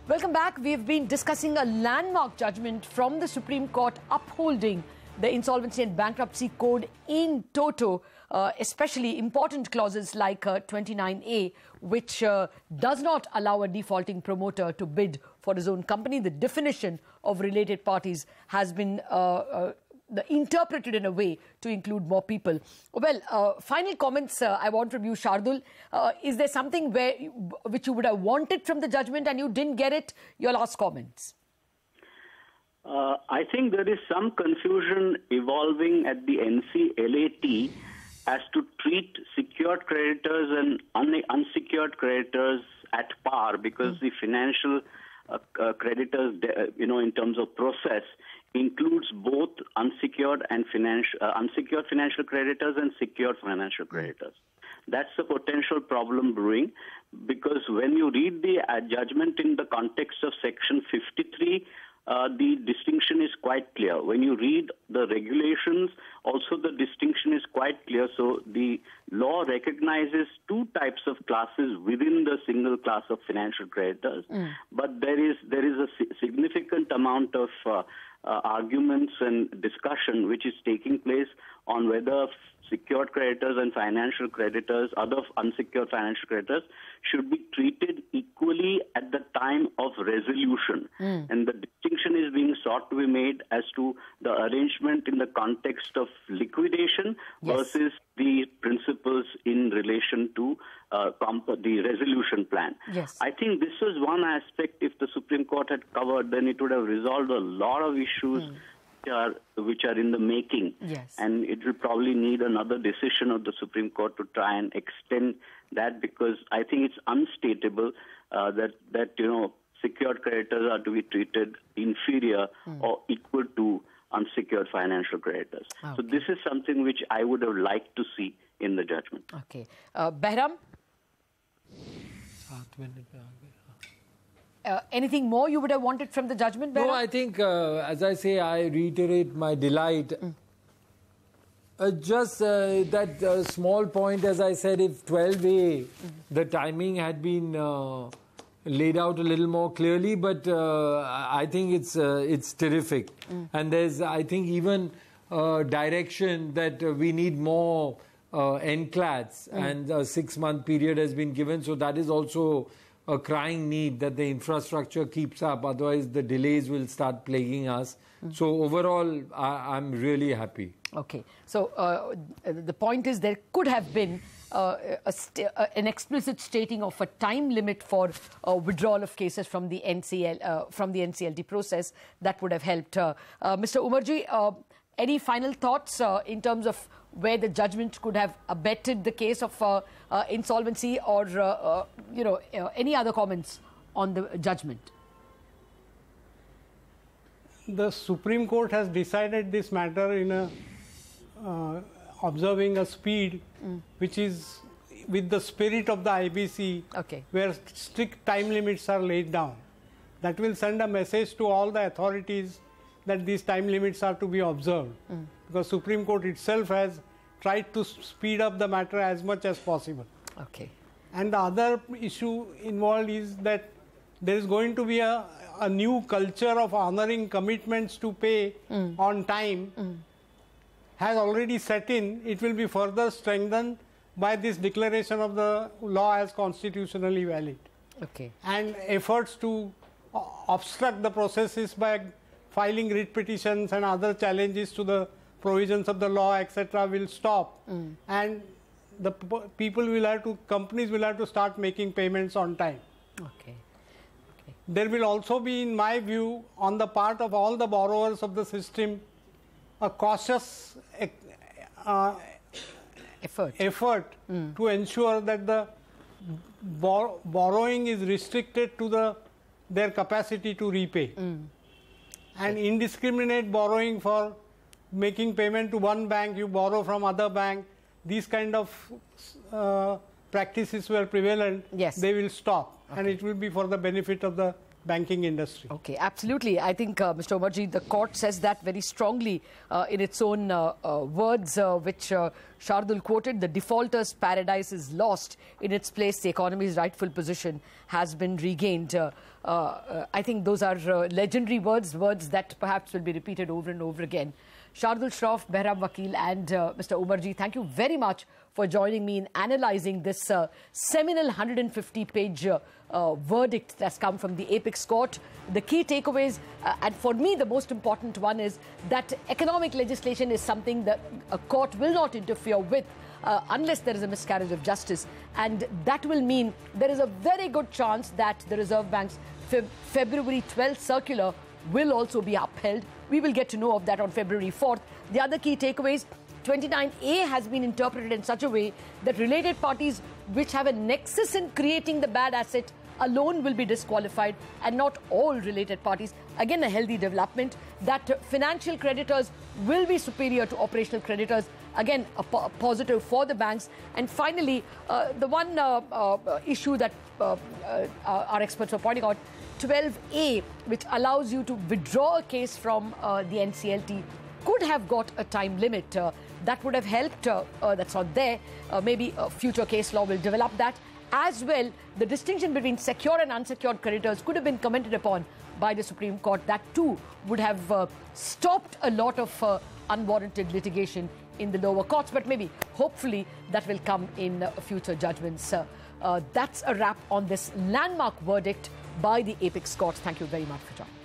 Welcome back. We've been discussing a landmark judgment from the Supreme Court upholding the Insolvency and Bankruptcy Code in toto, especially important clauses like 29A, which does not allow a defaulting promoter to bid for his own company. The definition of related parties has been interpreted in a way to include more people. Well, final comments I want from you, Shardul. Is there something which you would have wanted from the judgment and you didn't get it? Your last comments. I think there is some confusion evolving at the NCLAT as to treat secured creditors and unsecured creditors at par, because the financial creditors, in terms of process, includes both unsecured financial creditors and secured financial creditors. That's a potential problem brewing, because when you read the judgment in the context of Section 53, the distinction is quite clear. When you read the regulations, also the distinction is quite clear. So the law recognizes two types of classes within the single class of financial creditors. But there is a significant amount of arguments and discussion which is taking place on whether secured creditors and financial creditors, other unsecured financial creditors, should be treated equally at the time of resolution. And the distinction is being sought to be made as to the arrangement in the context of liquidation versus the principles in relation to the resolution plan. I think this was one aspect. If the Supreme Court had covered, then it would have resolved a lot of issues which are in the making. And it will probably need another decision of the Supreme Court to try and extend that, because I think it's unstateable that secured creditors are to be treated inferior or equal to unsecured financial creditors. So this is something which I would have liked to see in the judgment. Okay. Behram? Anything more you would have wanted from the judgment, Behram? No, I think, as I say, I reiterate my delight. Just that small point, as I said, if 12A, the timing had been laid out a little more clearly, but I think it's terrific. And there's, I think, even direction that we need more NCLATs, and a 6-month period has been given, so that is also a crying need, that the infrastructure keeps up, otherwise the delays will start plaguing us. So overall, I'm really happy. Okay. So the point is, there could have been an explicit stating of a time limit for withdrawal of cases from the NCLT process. That would have helped. Mr. Umarji, any final thoughts in terms of where the judgment could have abetted the case of insolvency, or any other comments on the judgment? The Supreme Court has decided this matter in observing a speed which is with the spirit of the IBC, where strict time limits are laid down. That will send a message to all the authorities that these time limits are to be observed, because Supreme Court itself has tried to speed up the matter as much as possible. And the other issue involved is that there is going to be a new culture of honoring commitments to pay on time has already set in. It will be further strengthened by this declaration of the law as constitutionally valid. And efforts to obstruct the processes by filing writ petitions and other challenges to the provisions of the law, etc., will stop. And the companies will have to start making payments on time. There will also be, in my view, on the part of all the borrowers of the system, a cautious effort to ensure that the borrowing is restricted to their capacity to repay. And indiscriminate borrowing for making payment to one bank, you borrow from other bank, these kind of practices were prevalent, they will stop. And it will be for the benefit of the banking industry. Okay, absolutely. I think, Mr. Umarji, the court says that very strongly in its own words, which Shardul quoted. The defaulter's paradise is lost. In its place, the economy's rightful position has been regained. I think those are legendary words, words that perhaps will be repeated over and over again. Shardul Shroff, Behram Vakil and Mr. Umarji, thank you very much for joining me in analysing this seminal 150-page verdict that's come from the Apex Court. The key takeaways, and for me the most important one, is that economic legislation is something that a court will not interfere with unless there is a miscarriage of justice. And that will mean there is a very good chance that the Reserve Bank's February 12th circular will also be upheld. We will get to know of that on February 4th. The other key takeaways, 29A has been interpreted in such a way that related parties which have a nexus in creating the bad asset alone will be disqualified, and not all related parties. Again, a healthy development. That financial creditors will be superior to operational creditors. Again, a positive for the banks. And finally, the one issue that our experts are pointing out, 12A, which allows you to withdraw a case from the NCLT, could have got a time limit. That would have helped. That's not there. Maybe future case law will develop that. As well, the distinction between secure and unsecured creditors could have been commented upon by the Supreme Court. That too would have stopped a lot of unwarranted litigation in the lower courts. But maybe, hopefully, that will come in future judgments. That's a wrap on this landmark verdict by the Apex Court. Thank you very much for joining.